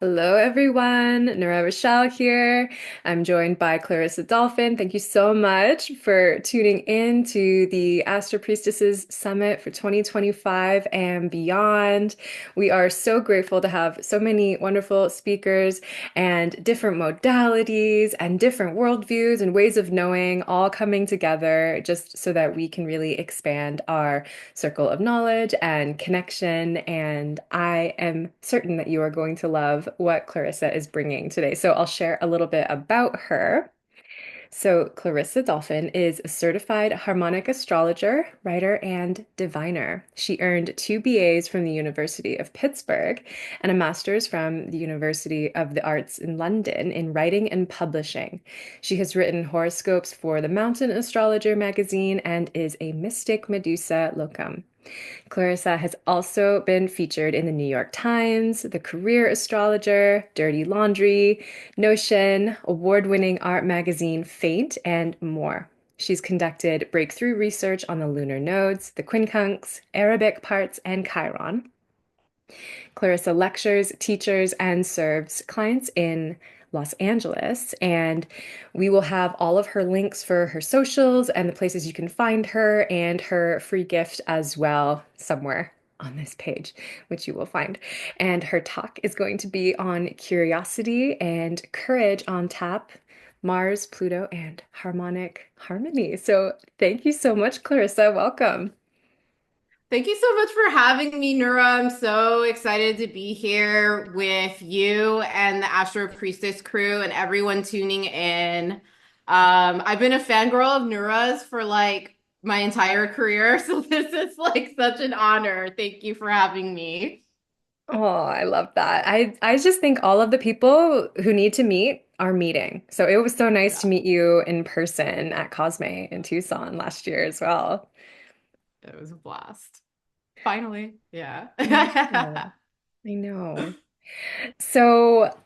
Hello, everyone. Nora Rochelle here. I'm joined by Clarissa Dolphin. Thank you so much for tuning in to the Astro Priestesses Summit for 2025 and beyond. We are so grateful to have so many wonderful speakers and different modalities and different worldviews and ways of knowing all coming together just so that we can really expand our circle of knowledge and connection. And I am certain that you are going to love what Clarissa is bringing today. So I'll share a little bit about her. So, Clarissa Dolphin is a certified harmonic astrologer, writer, and diviner. She earned two BAs from the University of Pittsburgh and a master's from the University of the Arts in London in writing and publishing. She has written horoscopes for the Mountain Astrologer magazine and is a mystic Medusa locum. Clarissa has also been featured in the New York Times, The Career Astrologer, Dirty Laundry, Notion, award-winning art magazine Fate, and more. She's conducted breakthrough research on the lunar nodes, the quincunx, Arabic parts, and Chiron. Clarissa lectures, teaches, and serves clients in Los Angeles. And we will have all of her links for her socials and the places you can find her and her free gift as well somewhere on this page, which you will find. And her talk is going to be on curiosity and courage on tap. Mars, Pluto, and harmonic harmony. So, thank you so much, Clarissa. Welcome. Thank you so much for having me, Nura. I'm so excited to be here with you and the Astro Priestess crew and everyone tuning in. I've been a fangirl of Nura's for like my entire career, so this is like such an honor. Thank you for having me. Oh, I love that. I just think all of the people who need to meet are meeting. So it was so nice to Yeah, meet you in person at Cosme in Tucson last year as well. it was a blast. Finally, yeah. Yeah, I know. So,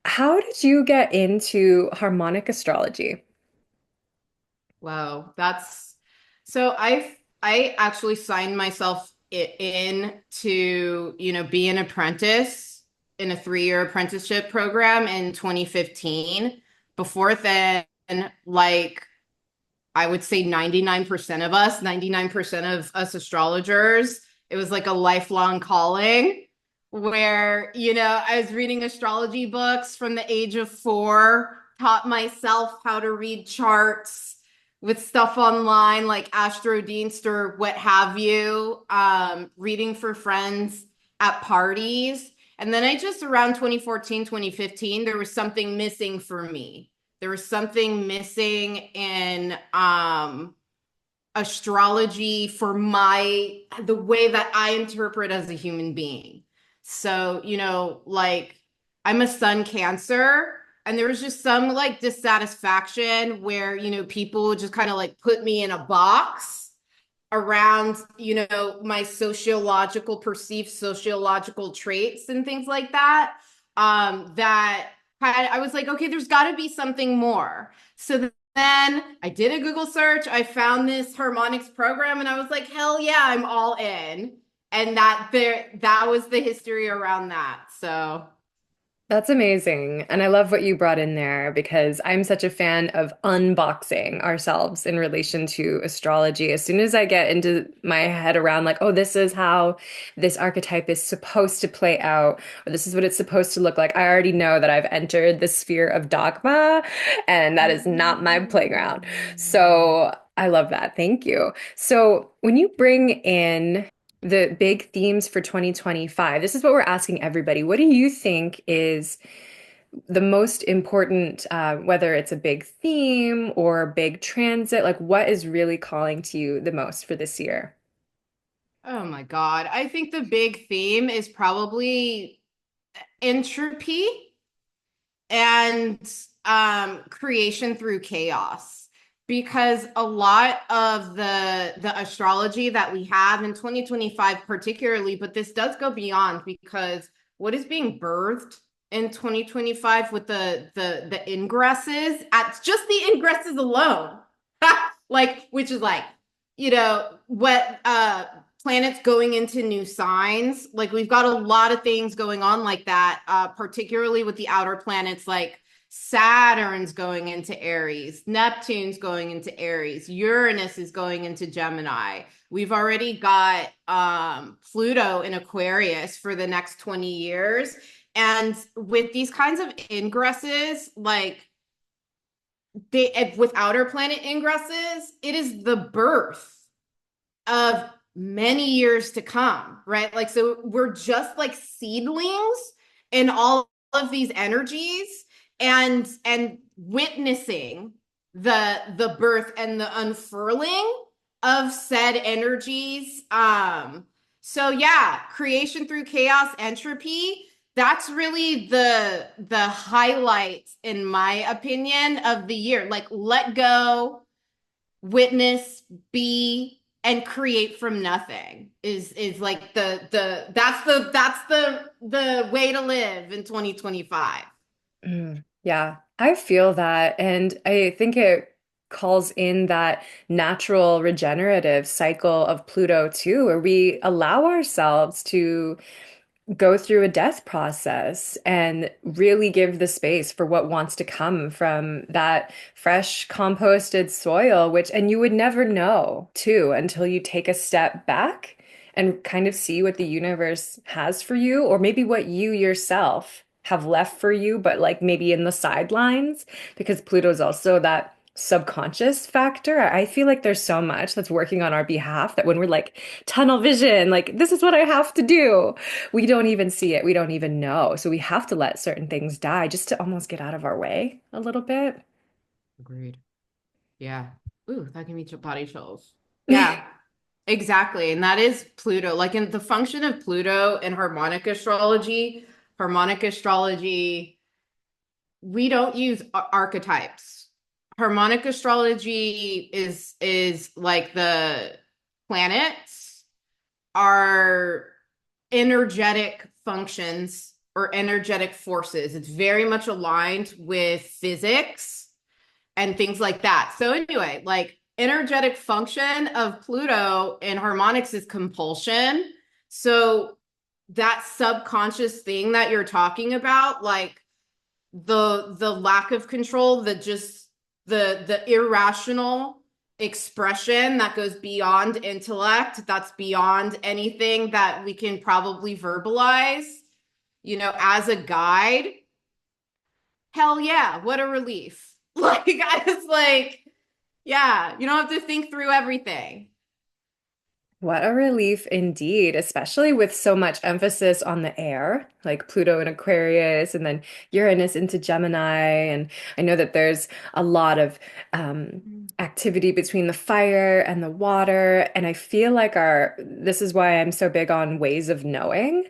how did you get into harmonic astrology? Wow, that's so I actually signed myself in to, be an apprentice in a 3-year apprenticeship program in 2015. Before then, like I would say 99% of us, 99% of us astrologers, it was like a lifelong calling where, I was reading astrology books from the age of 4, taught myself how to read charts with stuff online like Astro or what have you, reading for friends at parties. And then I just around 2014, 2015, there was something missing for me. There was something missing in astrology for the way that I interpret as a human being. So, like I'm a sun cancer, and there was just some like dissatisfaction where, people just kind of like put me in a box around, my perceived sociological traits and things like that. That I was like, okay, there's got to be something more. So then I did a Google search. I found this harmonics program, and I was like, hell yeah, I'm all in. And that was the history around that. So That's amazing. And I love what you brought in there because I'm such a fan of unboxing ourselves in relation to astrology. As soon as I get into my head around, like, oh, this is how this archetype is supposed to play out, or this is what it's supposed to look like, I already know that I've entered the sphere of dogma, and that is not my playground. So I love that. Thank you. So when you bring in the big themes for 2025. This is what we're asking everybody. What do you think is the most important, whether it's a big theme or a big transit? Like, what is really calling to you the most for this year? oh my God. I think the big theme is probably entropy and creation through chaos, because a lot of the astrology that we have in 2025 particularly, but this does go beyond, because what is being birthed in 2025 with the ingresses, at just the ingresses alone, like, which is like, what planets going into new signs. Like we've got a lot of things going on like that, particularly with the outer planets, like Saturn's going into Aries, Neptune's going into Aries, Uranus is going into Gemini. We've already got Pluto in Aquarius for the next 20 years. And with these kinds of ingresses, like they with outer planet ingresses, it is the birth of many years to come, right? Like, so we're just like seedlings in all of these energies and witnessing the birth and the unfurling of said energies. So yeah, creation through chaos entropy, that's really the highlight, in my opinion, of the year. Like, let go, witness, be, and create from nothing is like the way to live in 2025. Yeah, I feel that. And I think it calls in that natural regenerative cycle of Pluto too, where we allow ourselves to go through a death process and really give the space for what wants to come from that fresh composted soil, which, and you would never know too until you take a step back and kind of see what the universe has for you, or maybe what you yourself have left for you, but like maybe in the sidelines, because Pluto's also that subconscious factor. I feel like there's so much that's working on our behalf that when we're like tunnel vision, like this is what I have to do, we don't even see it. We don't even know. So we have to let certain things die just to almost get out of our way a little bit. Agreed. Yeah. Ooh, that can be body chills. Yeah, exactly. And that is Pluto. Like in the function of Pluto in harmonic astrology, we don't use archetypes. Harmonic astrology is like the planets are energetic functions or energetic forces. It's very much aligned with physics and things like that. So anyway, like energetic function of Pluto in harmonics is compulsion. So that subconscious thing that you're talking about, like the lack of control, the just the irrational expression that goes beyond intellect, that's beyond anything that we can probably verbalize, as a guide. Hell yeah, what a relief. Like I was like, yeah, you don't have to think through everything. What a relief indeed, especially with so much emphasis on the air, like Pluto in Aquarius and then Uranus into Gemini. And I know that there's a lot of activity between the fire and the water. And I feel like this is why I'm so big on ways of knowing,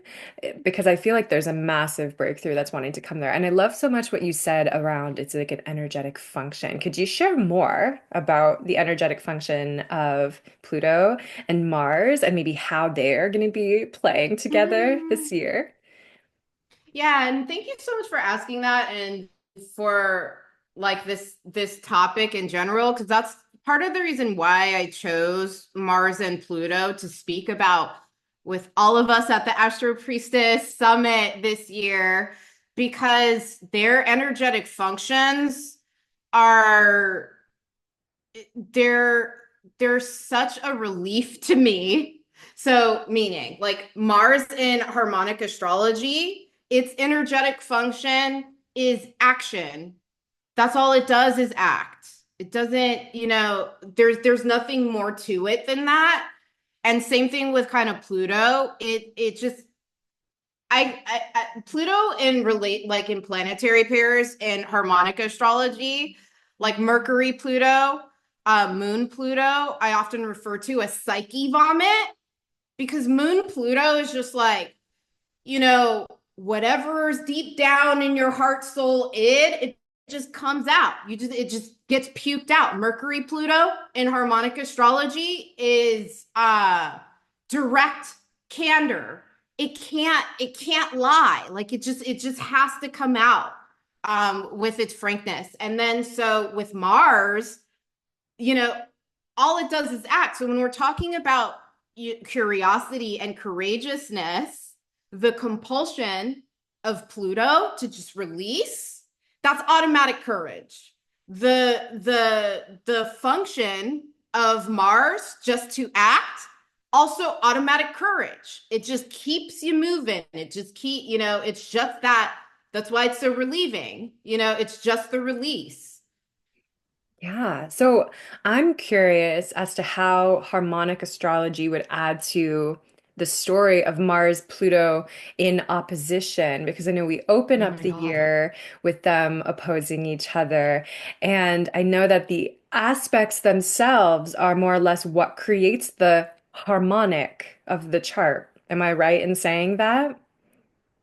because I feel like there's a massive breakthrough that's wanting to come there. And I love so much what you said around it's like an energetic function. Could you share more about the energetic function of Pluto and Mars and maybe how they're going to be playing together Mm. this year? Yeah, and thank you so much for asking that and for like this topic in general, because that's part of the reason why I chose Mars and Pluto to speak about with all of us at the Astro Priestess Summit this year, because their energetic functions are they're they're such a relief to me. So, meaning like Mars in harmonic astrology, its energetic function is action. That's all it does is act. It doesn't, there's nothing more to it than that. And same thing with kind of Pluto. It just Pluto in relate like in planetary pairs in harmonic astrology, like Mercury Pluto, Moon Pluto, I often refer to as Psyche vomit, because Moon Pluto is just like, you know, whatever's deep down in your heart soul it just comes out. It just gets puked out. Mercury Pluto in harmonic astrology is direct candor. It can't lie. Like it just has to come out with its frankness. And then so with Mars, you know, all it does is act. So when we're talking about, curiosity and courageousness, the compulsion of Pluto to just release, that's automatic courage. The function of Mars just to act, also automatic courage. It just keeps you moving. It just it's just that. That's why it's so relieving. It's just the release. Yeah. So I'm curious as to how harmonic astrology would add to the story of Mars Pluto in opposition, because I know we open Oh up my the God. year with them opposing each other. And I know that the aspects themselves are more or less what creates the harmonic of the chart. Am I right in saying that?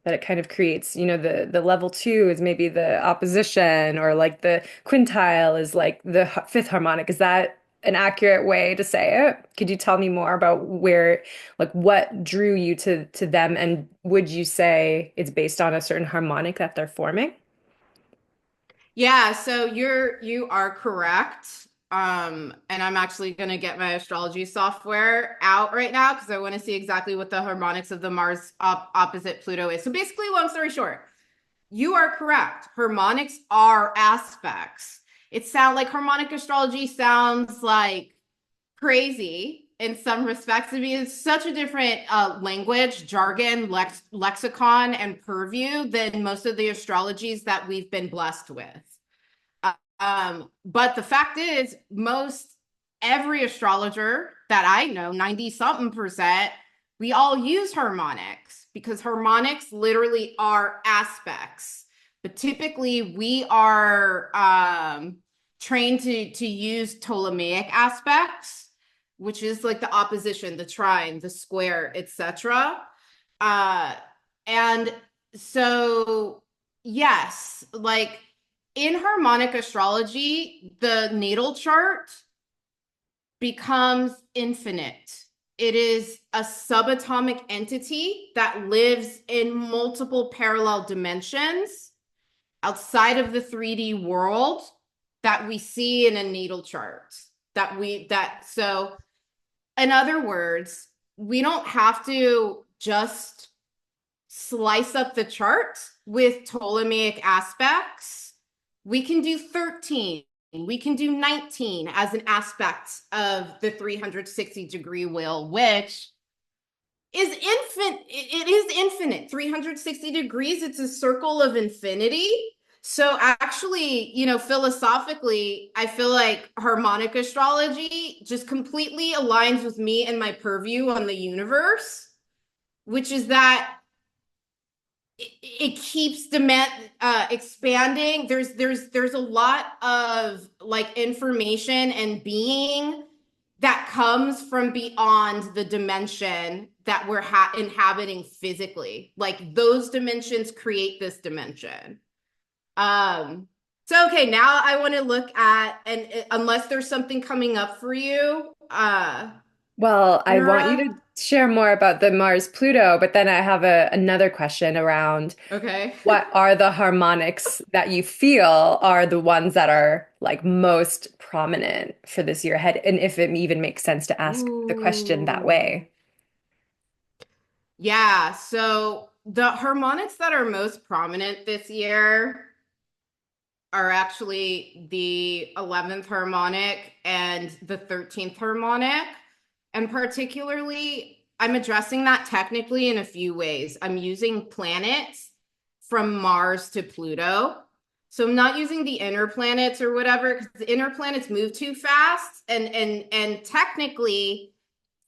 That it kind of creates, the level two is maybe the opposition, or like the quintile is like the fifth harmonic. Is that an accurate way to say it? Could you tell me more about where, like, what drew you to them, and would you say it's based on a certain harmonic that they're forming? Yeah, so you are correct. And I'm actually gonna get my astrology software out right now because I want to see exactly what the harmonics of the Mars opposite Pluto is. So basically, long story short, you are correct. Harmonics are aspects. It sounds like harmonic astrology sounds like crazy in some respects. I mean, it's such a different language, jargon, lexicon, and purview than most of the astrologies that we've been blessed with. But the fact is, most every astrologer that I know, 90 something percent, we all use harmonics because harmonics literally are aspects. But typically, we are trained to use Ptolemaic aspects, which is like the opposition, the trine, the square, etc. Uh, and so, yes, like in harmonic astrology, the natal chart becomes infinite. It is a subatomic entity that lives in multiple parallel dimensions outside of the 3D world that we see in a natal chart. So in other words, we don't have to just slice up the chart with Ptolemaic aspects. We can do 13. We can do 19 as an aspect of the 360-degree wheel, which is infinite. It is infinite. 360 degrees, it's a circle of infinity. So actually, philosophically, I feel like harmonic astrology just completely aligns with me and my purview on the universe, which is that it keeps demand expanding. There's a lot of like information and being that comes from beyond the dimension that we're inhabiting physically. Like those dimensions create this dimension. So okay, now I want to look at, and unless there's something coming up for you, Well, I want you Nura. to share more about the Mars Pluto, but then I have another question around Okay. what are the harmonics that you feel are the ones that are like most prominent for this year ahead, and if it even makes sense to ask the question that Ooh. way. Yeah, so the harmonics that are most prominent this year are actually the 11th harmonic and the 13th harmonic. And particularly, I'm addressing that technically in a few ways. I'm using planets from Mars to Pluto. So I'm not using the inner planets or whatever, because the inner planets move too fast. And technically,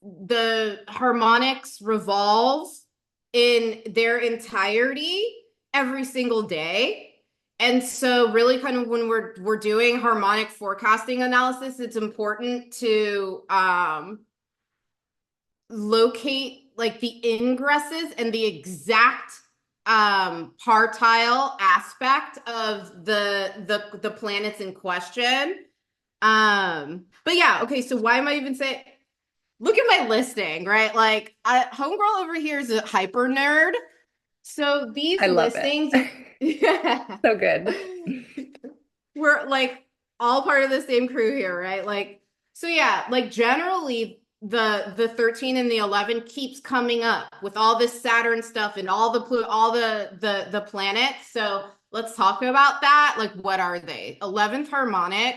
the harmonics revolve in their entirety every single day. And so really kind of when we're doing harmonic forecasting analysis, it's important to locate like the ingresses and the exact partile aspect of the planets in question. But yeah, okay, so why am I even saying, look at my listing, right? Like, homegirl over here is a hyper nerd. So these I love it. listings, yeah, So good. we're like all part of the same crew here, right? Like, so yeah, like generally, the 13 and the 11 keeps coming up with all this Saturn stuff and all the planets. So let's talk about that. Like, what are they? 11th harmonic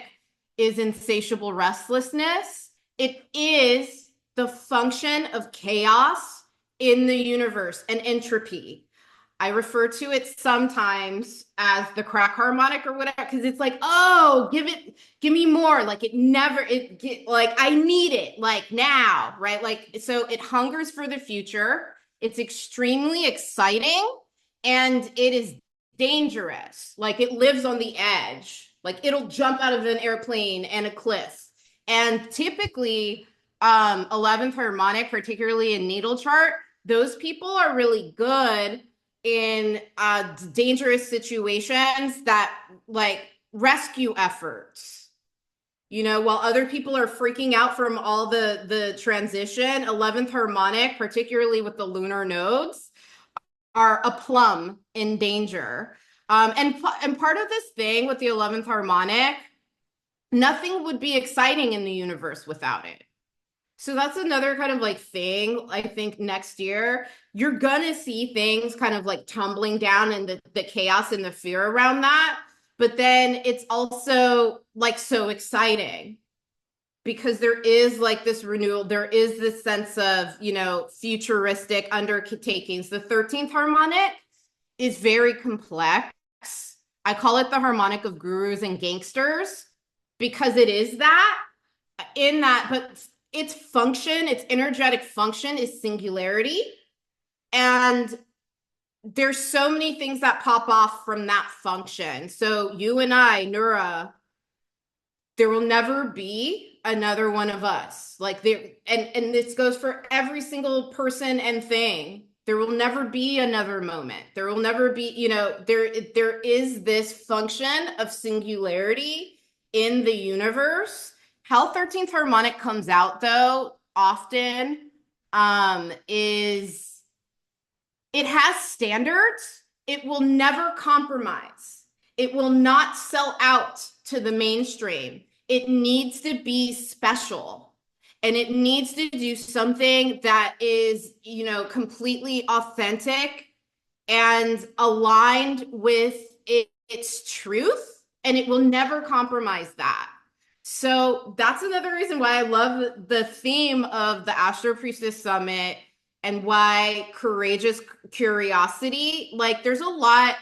is insatiable restlessness. It is the function of chaos in the universe and entropy. I refer to it sometimes as the crack harmonic or whatever, because it's like, oh, give me more. Like like I need it, like now, right? Like, so it hungers for the future. It's extremely exciting and it is dangerous. Like it lives on the edge. Like it'll jump out of an airplane and a cliff. And typically, 11th harmonic, particularly in natal chart, those people are really good in dangerous situations that like rescue efforts, while other people are freaking out from all the transition. 11th harmonic, particularly with the lunar nodes, are a plum in danger. And part of this thing with the 11th harmonic, nothing would be exciting in the universe without it. So that's another kind of like thing. I think next year you're gonna see things kind of like tumbling down and the chaos and the fear around that. But then it's also like so exciting because there is like this renewal, there is this sense of, futuristic undertakings. The 13th harmonic is very complex. I call it the harmonic of gurus and gangsters because it is that in that, but its function, its energetic function is singularity. And there's so many things that pop off from that function. So you and I, Nura, there will never be another one of us. Like there, and this goes for every single person and thing. There will never be another moment. There will never be, there is this function of singularity in the universe. How 13th harmonic comes out though often is it has standards. It will never compromise. It will not sell out to the mainstream. It needs to be special. And it needs to do something that is, completely authentic and aligned with its truth. And it will never compromise that. So that's another reason why I love the theme of the Astro Priestess Summit and why courageous curiosity. Like there's a lot,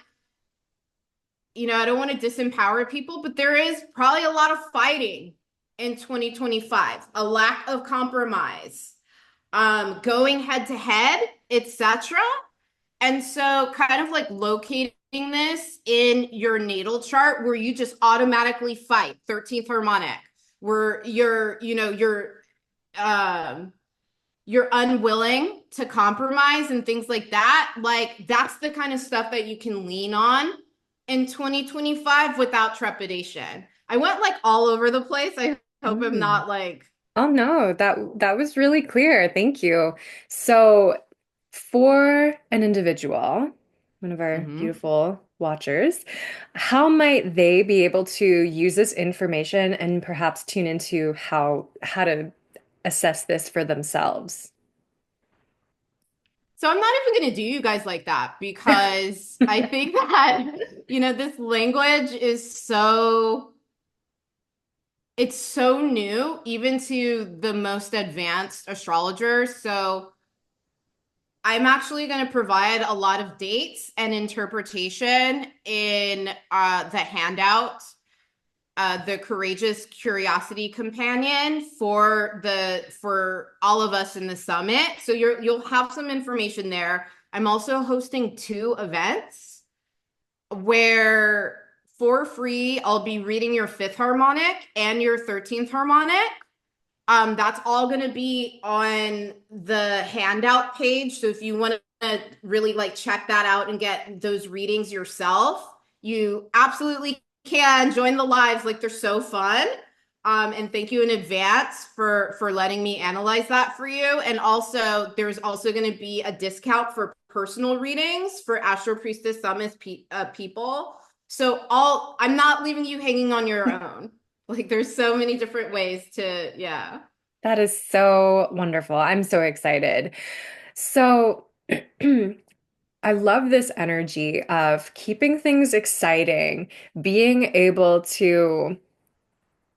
I don't want to disempower people, but there is probably a lot of fighting in 2025, a lack of compromise, going head to head, etc. And so kind of like locating this in your natal chart where you just automatically fight 13th harmonic, where you're unwilling to compromise and things like that. Like that's the kind of stuff that you can lean on in 2025 without trepidation. I went like all over the place. I hope I'm Mm. not like. Oh no, that was really clear. Thank you. So, for an individual, one of our Mhm. beautiful watchers, how might they be able to use this information and perhaps tune into how to assess this for themselves? So I'm not even going to do you guys like that because I think that, this language is it's so new, even to the most advanced astrologers. So I'm actually going to provide a lot of dates and interpretation in the handout, the Courageous Curiosity Companion for all of us in the summit. So you'll have some information there. I'm also hosting 2 events where for free I'll be reading your 5th harmonic and your 13th harmonic. That's all going to be on the handout page. So if you want to really like check that out and get those readings yourself, you absolutely can join the lives. Like they're so fun. And thank you in advance for letting me analyze that for you. And also, there's also going to be a discount for personal readings for Astro Priestess Summit people. So I'm not leaving you hanging on your own. Like there's so many different ways to, yeah. That is so wonderful. I'm so excited. So, I love this energy of keeping things exciting, being able to,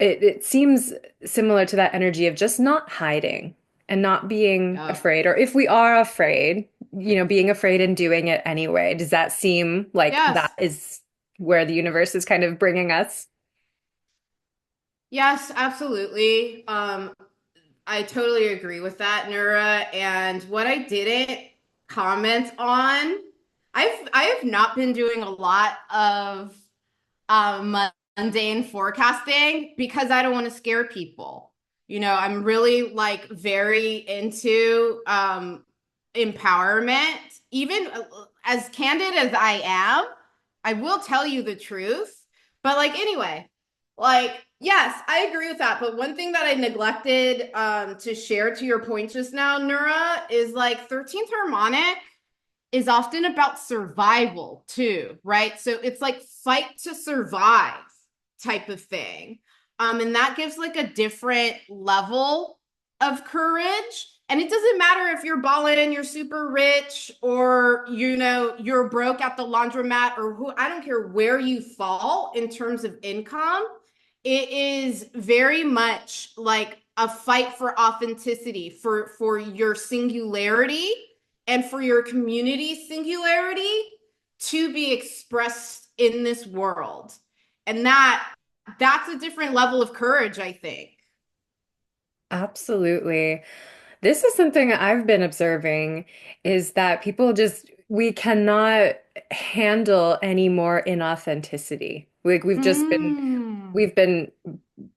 it seems similar to that energy of just not hiding and not being Oh, afraid, or if we are afraid, being afraid and doing it anyway. Does that seem like that yes. is where the universe is kind of bringing us? Yes, absolutely. I totally agree with that, Nura. And what I didn't comment on, I have not been doing a lot of mundane forecasting because I don't want to scare people. I'm really like very into empowerment. Even as candid as I am, I will tell you the truth. But like anyway, like yes, I agree with that. But one thing that I neglected to share to your point just now, Nura, is like 13th harmonic is often about survival too, right? So it's like fight to survive type of thing. And that gives like a different level of courage. And it doesn't matter if you're balling and you're super rich or you're broke at the laundromat or who I don't care where you fall in terms of income. It is very much like a fight for authenticity, for your singularity and for your community singularity to be expressed in this world. And that's a different level of courage, I think. Absolutely. This is something I've been observing is that people just, we cannot handle any more inauthenticity. Like Mm. we've been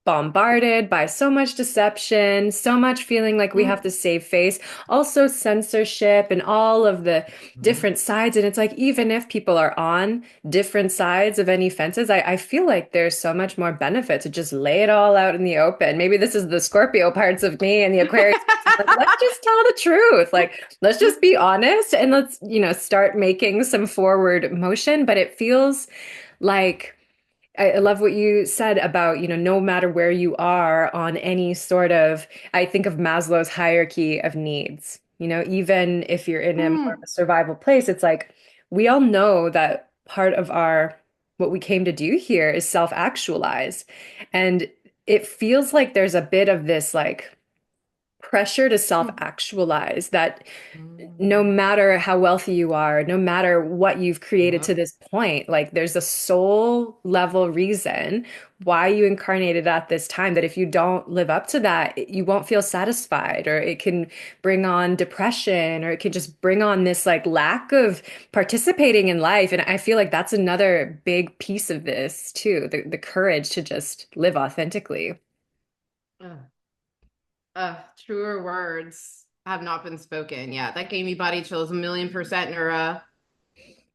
bombarded by so much deception, so much feeling like we have to save face, also censorship and all of the Mm. different sides. And it's like, even if people are on different sides of any fences, I feel like there's so much more benefit to just lay it all out in the open. Maybe this is the Scorpio parts of me and the Aquarius parts. I'm like, let's just tell the truth. Like, let's just be honest and let's, start making some forward motion. But it feels like, I love what you said about, no matter where you are on any sort of, I think of Maslow's hierarchy of needs. Even if you're in a more of Mm. a survival place, it's like we all know that part of what we came to do here is self-actualize. And it feels like there's a bit of this like pressure to self-actualize that no Mm. matter how wealthy you are, no matter what you've created to Yep. this point, like there's a soul level reason why you incarnated at this time that if you don't live up to that, you won't feel satisfied, or it can bring on depression, or it can just bring on this like lack of participating in life. And I feel like that's another big piece of this too, the courage to just live authentically. Uh, truer words have not been spoken. Yeah, that gave me body chills 1,000,000%, Nura.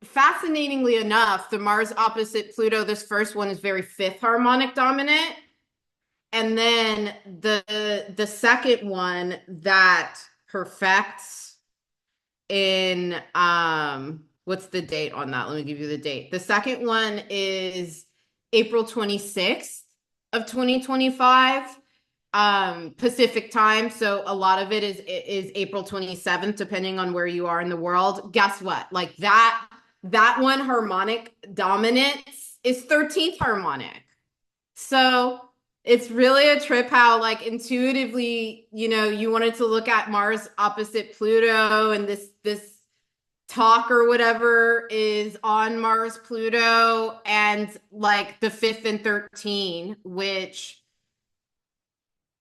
Fascinatingly enough, the Mars opposite Pluto, this first one is very fifth harmonic dominant. And then the second one that perfects in what's the date on that? Let me give you the date. The second one is April 26th of 2025 Pacific time. So a lot of it is April 27th depending on where you are in the world. Guess what? Like that one harmonic dominance is 13th harmonic. So it's really a trip how like intuitively, you wanted to look at Mars opposite Pluto and this talk or whatever is on Mars Pluto and like the 5th and 13, which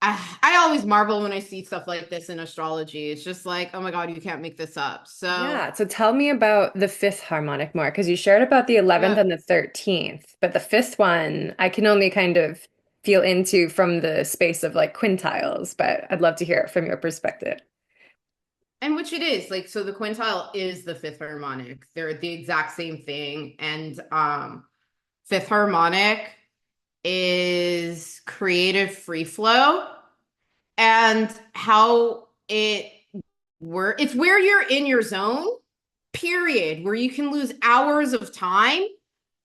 I always marvel when I see stuff like this in astrology. It's just like, oh my God, you can't make this up. So Yeah, so tell me about the fifth harmonic more, because you shared about the 11th yeah. and the 13th, but the fifth one I can only kind of feel into from the space of like quintiles, but I'd love to hear it from your perspective. And which it is like, so the quintile is the fifth harmonic. They're the exact same thing. And fifth harmonic is creative free flow and how it works. It's where you're in your zone, period, where you can lose hours of time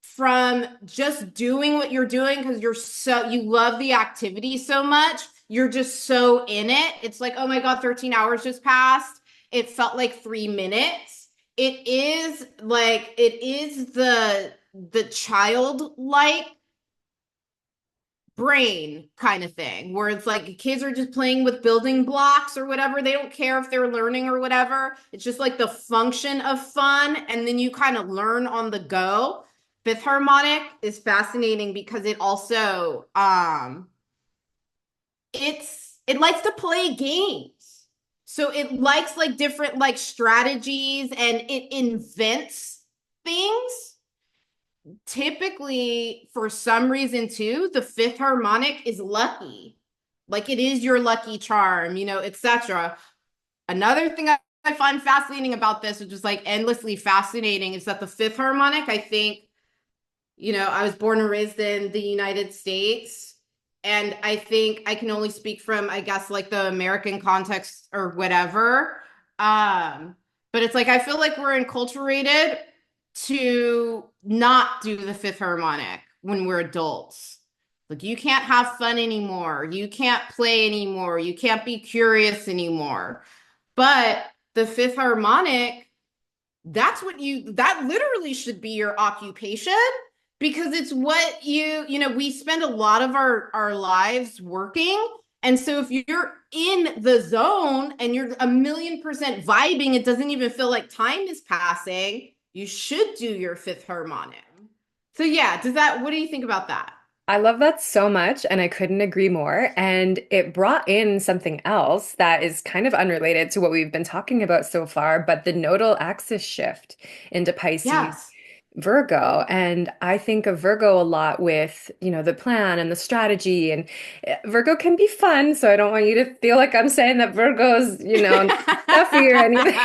from just doing what you're doing because you love the activity so much you're just so in it. It's like, oh my God, 13 hours just passed. It felt like 3 minutes. It is the childlike brain kind of thing where it's like kids are just playing with building blocks or whatever. They don't care if they're learning or whatever. It's just like the function of fun. And then you kind of learn on the go. Fifth harmonic is fascinating because it also it likes to play games. So it likes like different like strategies and it invents things. Typically, for some reason too, the fifth harmonic is lucky. Like it is your lucky charm, etc. Another thing I find fascinating about this, which is like endlessly fascinating, is that the fifth harmonic, I think, I was born and raised in the United States. And I think I can only speak from, I guess, like the American context or whatever. Um, but it's like I feel like we're enculturated to not do the fifth harmonic when we're adults. Like you can't have fun anymore. You can't play anymore. You can't be curious anymore. But the fifth harmonic, that literally should be your occupation because it's what we spend a lot of our lives working. And so if you're in the zone and you're a million percent vibing, it doesn't even feel like time is passing. You should do your fifth harmonic. So yeah, what do you think about that? I love that so much, and I couldn't agree more. And it brought in something else that is kind of unrelated to what we've been talking about so far, but the nodal axis shift into Pisces, Yes. Virgo. And I think of Virgo a lot with, the plan and the strategy. And Virgo can be fun. So I don't want you to feel like I'm saying that Virgo's, stuffy or anything.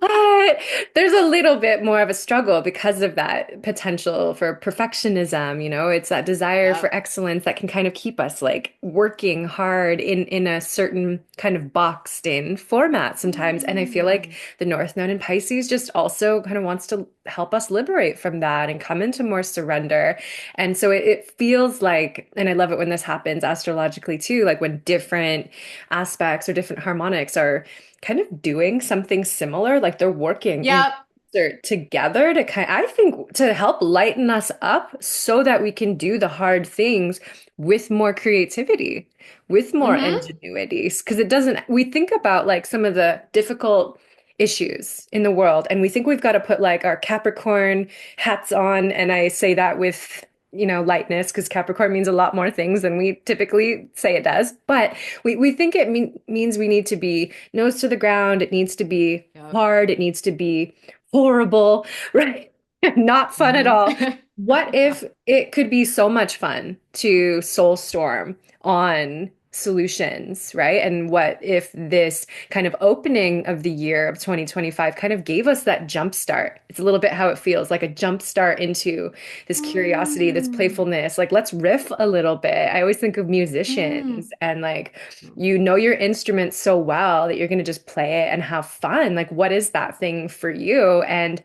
But there's a little bit more of a struggle because of that potential for perfectionism, it's that desire for Yep. excellence that can kind of keep us like working hard in a certain kind of boxed in format sometimes. And I feel like Mm. the North Node in Pisces just also kind of wants to help us liberate from that and come into more surrender. And so it feels like, and I love it when this happens astrologically too, like when different aspects or different harmonics are kind of doing something similar, like they're working in Yep. concert together to I think to help lighten us up so that we can do the hard things with more creativity, with more Mm-hmm. ingenuity. Because it doesn't, we think about like some of the difficult issues in the world, and we think we've got to put like our Capricorn hats on. And I say that with lightness because Capricorn means a lot more things than we typically say it does. But we think it means we need to be nose to the ground. It needs to be Yep. hard. It needs to be horrible, right? Not fun at all. Mm-hmm. What if it could be so much fun to soul storm on solutions, right? And what if this kind of opening of the year of 2025 kind of gave us that jump start? It's a little bit how it feels, like a jump start into this curiosity, this Mm. playfulness. Like, let's riff a little bit. I always think of musicians Mm. and like, you know your instrument so well that you're going to just play it and have fun. Like, what is that thing for you? And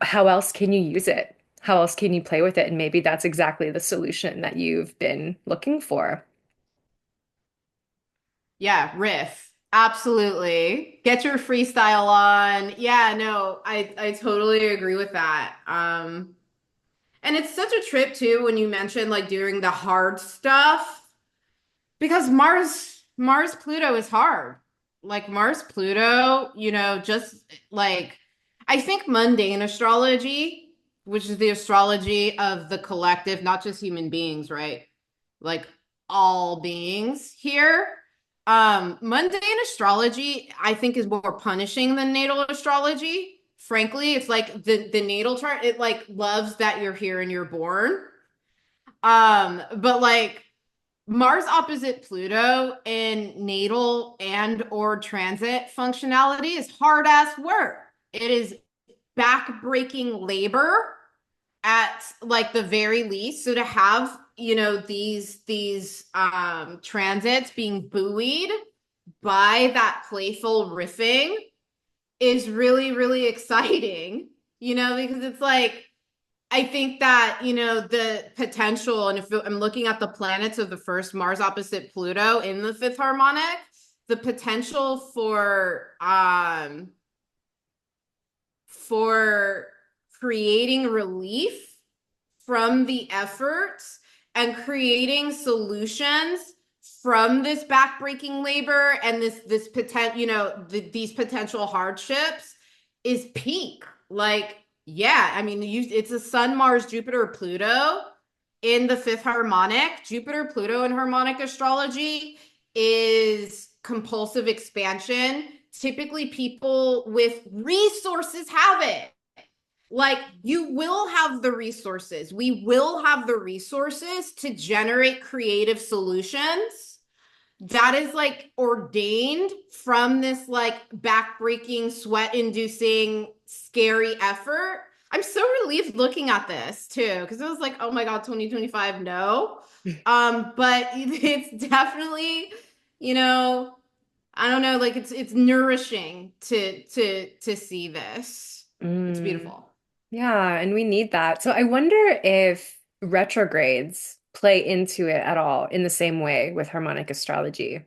how else can you use it? How else can you play with it? And maybe that's exactly the solution that you've been looking for. Yeah, riff. Absolutely. Get your freestyle on. Yeah, no, I totally agree with that. And it's such a trip too when you mention like doing the hard stuff because Mars Pluto is hard. Like Mars Pluto, just like I think mundane astrology, which is the astrology of the collective, not just human beings, right? Like all beings here. Mundane astrology, I think, is more punishing than natal astrology. Frankly, it's like the natal chart, it like loves that you're here and you're born. But like Mars opposite Pluto in natal and or transit functionality is hard ass work. It is back-breaking labor at like the very least. So to have, these transits being buoyed by that playful riffing is really, really exciting, because it's like I think that, the potential, and if I'm looking at the planets of the first Mars opposite Pluto in the fifth harmonic, the potential for creating relief from the efforts and creating solutions from this backbreaking labor and this potential, these potential hardships is peak. Like, yeah, I mean, it's a Sun, Mars, Jupiter, Pluto in the fifth harmonic. Jupiter, Pluto in harmonic astrology is compulsive expansion. Typically, people with resources have it. Like, you will have the resources. We will have the resources to generate creative solutions. That is like ordained from this like backbreaking, sweat inducing, scary effort. I'm so relieved looking at this too, because it was like, oh my God, 2025, no. But it's definitely, you know, I don't know, like it's nourishing to see this. It's Mm. beautiful. Yeah, and we need that. So I wonder if retrogrades play into it at all in the same way with harmonic astrology.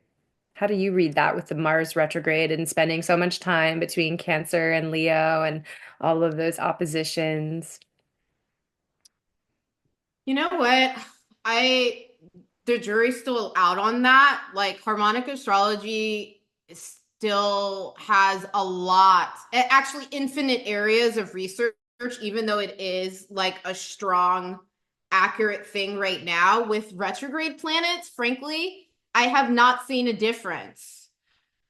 How do you read that with the Mars retrograde and spending so much time between Cancer and Leo and all of those oppositions? You know what? I the jury's still out on that. Like, harmonic astrology still has a lot, actually infinite areas of research, even though it is like a strong, accurate thing right now with retrograde planets. Frankly, I have not seen a difference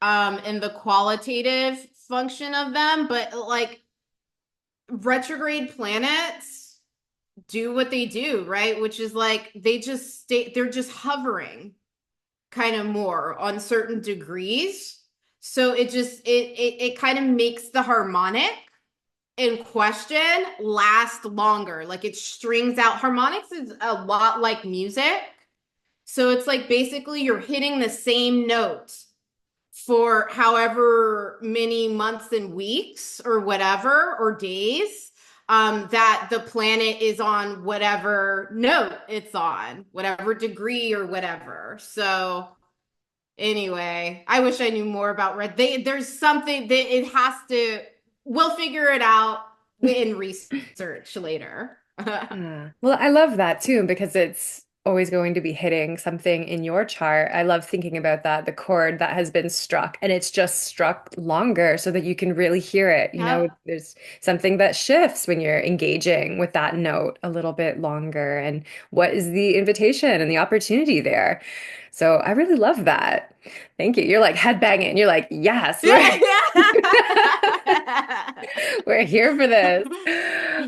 in the qualitative function of them, but like retrograde planets do what they do, right? Which is like they just stay, they're just hovering kind of more on certain degrees. So it kind of makes the harmonic in question last longer. Like, it strings out. Harmonics is a lot like music. So it's like basically you're hitting the same note for however many months and weeks or whatever, or days, that the planet is on whatever note it's on, whatever degree or whatever. So anyway, I wish I knew more about red. There's something that it has to, we'll figure it out in research later. Yeah. Well, I love that too because it's always going to be hitting something in your chart. I love thinking about that, the chord that has been struck, and it's just struck longer so that you can really hear it. Yep. There's something that shifts when you're engaging with that note a little bit longer. And what is the invitation and the opportunity there? So I really love that. Thank you. You're like headbanging. You're like, yes, Yeah, we're here for this.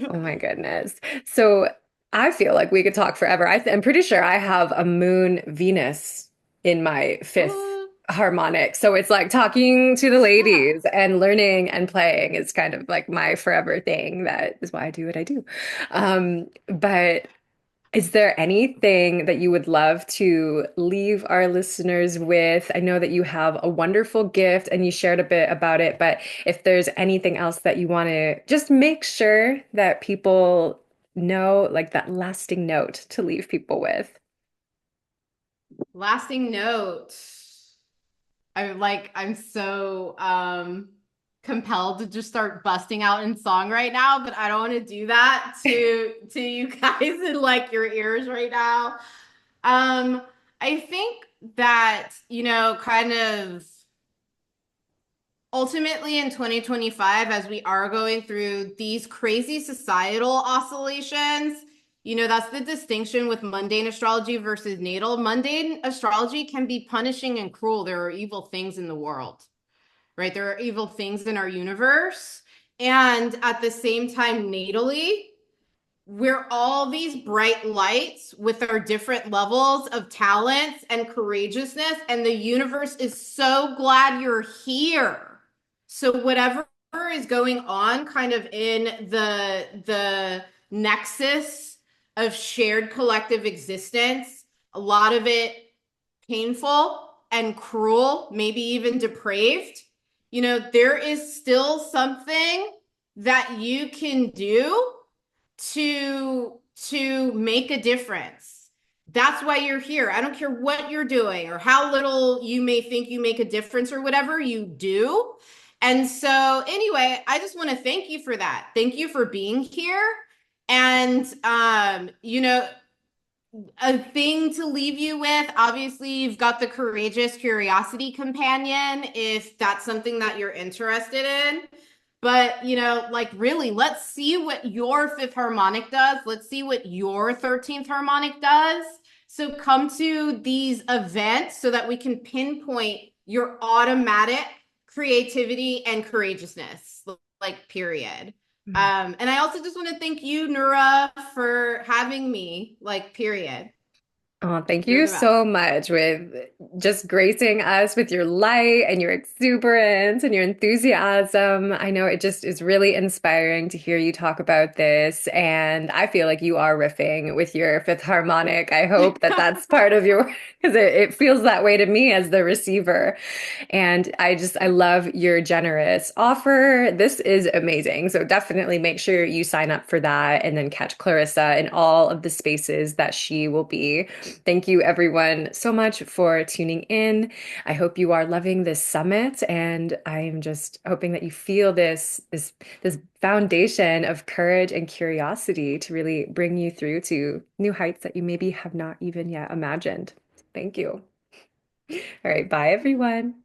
Oh my goodness. So I feel like we could talk forever. I'm pretty sure I have a moon Venus in my fifth Ooh, harmonic. So it's like talking to the yeah. ladies and learning and playing is kind of like my forever thing. That is why I do what I do. But is there anything that you would love to leave our listeners with? I know that you have a wonderful gift and you shared a bit about it, but if there's anything else that you want to just make sure that people know, like that lasting note to leave people with. Lasting note. I'm so compelled to just start busting out in song right now, but I don't want to do that to you guys in like your ears right now. Um, I think that, kind of ultimately in 2025, as we are going through these crazy societal oscillations, that's the distinction with mundane astrology versus natal. Mundane astrology can be punishing and cruel. There are evil things in the world, right? There are evil things in our universe. And at the same time, natally, we're all these bright lights with our different levels of talents and courageousness, and the universe is so glad you're here. So whatever is going on kind of in the nexus of shared collective existence, a lot of it painful and cruel, maybe even depraved, there is still something that you can do to make a difference. That's why you're here. I don't care what you're doing or how little you may think you make a difference or whatever you do. And so anyway, I just want to thank you for that. Thank you for being here. And a thing to leave you with, obviously, you've got the courageous curiosity companion if that's something that you're interested in. But, like really, let's see what your fifth harmonic does. Let's see what your 13th harmonic does. So come to these events so that we can pinpoint your automatic creativity and courageousness, like, period. And I also just want to thank you, Nura, for having me, like, period. Oh, thank You're you the best. so much with just gracing us with your light and your exuberance and your enthusiasm. I know it just is really inspiring to hear you talk about this. And I feel like you are riffing with your fifth harmonic. I hope that that's part of your, because it feels that way to me as the receiver. And I love your generous offer. This is amazing. So definitely make sure you sign up for that and then catch Clarissa in all of the spaces that she will be. Thank you, everyone, so much for tuning in. I hope you are loving this summit, and I am just hoping that you feel this foundation of courage and curiosity to really bring you through to new heights that you maybe have not even yet imagined. Thank you. All right, bye, everyone.